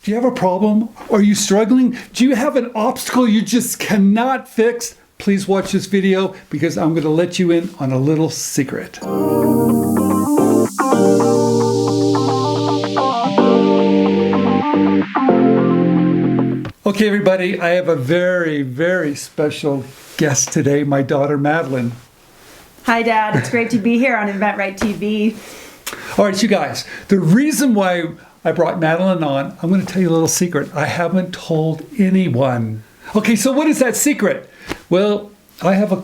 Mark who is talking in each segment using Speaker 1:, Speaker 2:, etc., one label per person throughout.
Speaker 1: Do you have a problem? Are you struggling? Do you have an obstacle you just cannot fix? Please watch this video because I'm going to let you in on a little secret. Okay, everybody, I have a very, very special guest today, my daughter, Madeleine.
Speaker 2: Hi, Dad. It's great to be here on inventRightTV.
Speaker 1: All right, you guys, the reason why I brought Madeleine on, I'm going to tell you a little secret. I haven't told anyone. Okay, so what is that secret? Well, I have a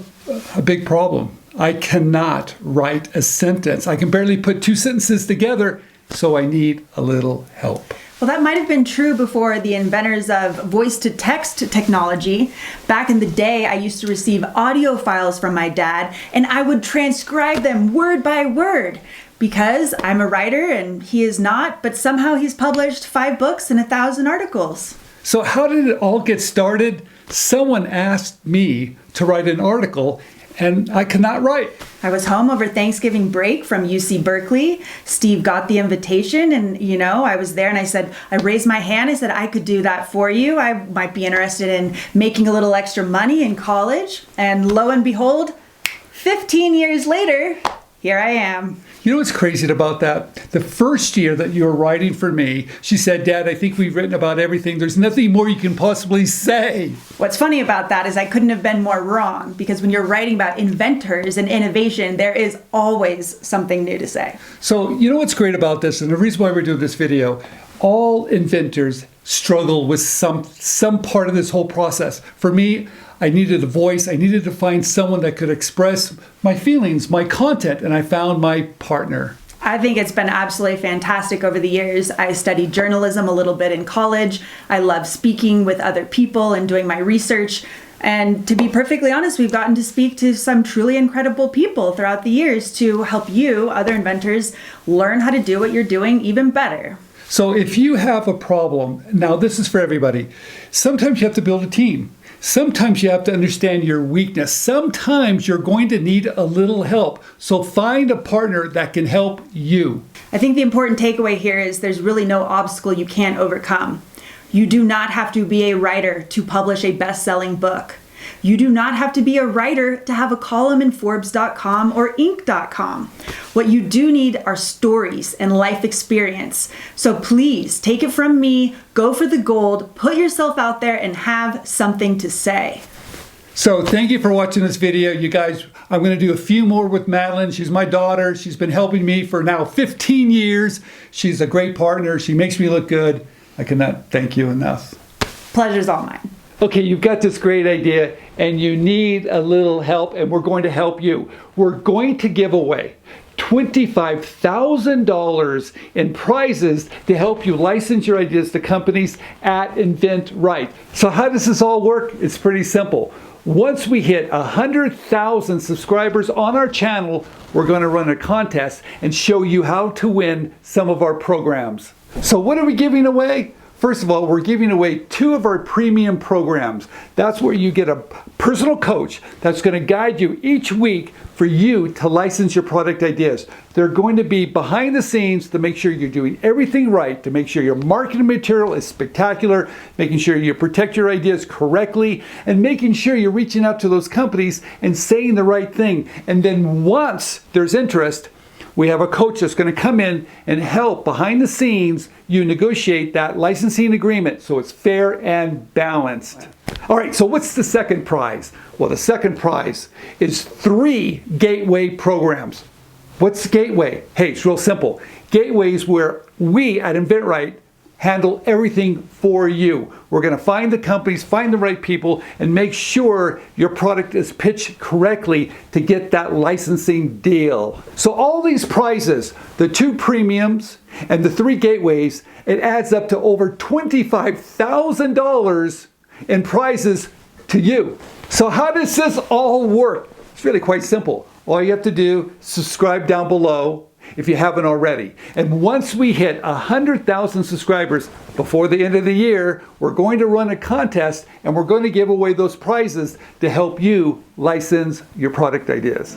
Speaker 1: big problem. I cannot write a sentence. I can barely put two sentences together, so I need a little help.
Speaker 2: Well, that might have been true before the inventors of voice-to-text technology. Back in the day, I used to receive audio files from my dad, and I would transcribe them word by word. Because I'm a writer and he is not, but somehow he's published 5 books and 1,000 articles.
Speaker 1: So how did it all get started? Someone asked me to write an article and I could not write.
Speaker 2: I was home over Thanksgiving break from UC Berkeley. Steve got the invitation and, I was there and I raised my hand. I said, I could do that for you. I might be interested in making a little extra money in college. And lo and behold, 15 years later, here I am.
Speaker 1: You know what's crazy about that? The first year that you were writing for me, she said, Dad, I think we've written about everything. There's nothing more you can possibly say.
Speaker 2: What's funny about that is I couldn't have been more wrong, because when you're writing about inventors and innovation, there is always something new to say.
Speaker 1: So you know what's great about this, and the reason why we're doing this video, all inventors struggle with some part of this whole process. For me, I needed a voice. I needed to find someone that could express my feelings, my content, and I found my partner.
Speaker 2: I think it's been absolutely fantastic over the years. I studied journalism a little bit in college. I love speaking with other people and doing my research. And to be perfectly honest, we've gotten to speak to some truly incredible people throughout the years to help you, other inventors, learn how to do what you're doing even better.
Speaker 1: So if you have a problem, now this is for everybody, sometimes you have to build a team. Sometimes you have to understand your weakness. Sometimes you're going to need a little help. So find a partner that can help you.
Speaker 2: I think the important takeaway here is there's really no obstacle you can't overcome. You do not have to be a writer to publish a best-selling book. You do not have to be a writer to have a column in Forbes.com or Inc.com. What you do need are stories and life experience. So please take it from me, go for the gold, put yourself out there and have something to say.
Speaker 1: So thank you for watching this video. You guys, I'm going to do a few more with Madeleine. She's my daughter. She's been helping me for now 15 years. She's a great partner. She makes me look good. I cannot thank you enough.
Speaker 2: Pleasure's all mine.
Speaker 1: Okay, you've got this great idea and you need a little help, and we're going to help you. We're going to give away $25,000 in prizes to help you license your ideas to companies at InventRight. So how does this all work? It's pretty simple. Once we hit 100,000 subscribers on our channel, we're going to run a contest and show you how to win some of our programs. So what are we giving away? First of all, we're giving away 2 of our premium programs. That's where you get a personal coach that's going to guide you each week for you to license your product ideas. They're going to be behind the scenes to make sure you're doing everything right, to make sure your marketing material is spectacular, making sure you protect your ideas correctly, and making sure you're reaching out to those companies and saying the right thing. And then once there's interest, we have a coach that's going to come in and help behind the scenes you negotiate that licensing agreement so it's fair and balanced. All right, so what's the second prize? Well, the second prize is 3 gateway programs. What's Gateway? Hey, it's real simple. Gateway is where we at InventRight handle everything for you. We're going to find the companies, find the right people, and make sure your product is pitched correctly to get that licensing deal. So all these prizes, the 2 premiums and the 3 gateways, it adds up to over $25,000 in prizes to you. So how does this all work? It's really quite simple. All you have to do, subscribe down below if you haven't already. And once we hit 100,000 subscribers before the end of the year, we're going to run a contest and we're going to give away those prizes to help you license your product ideas.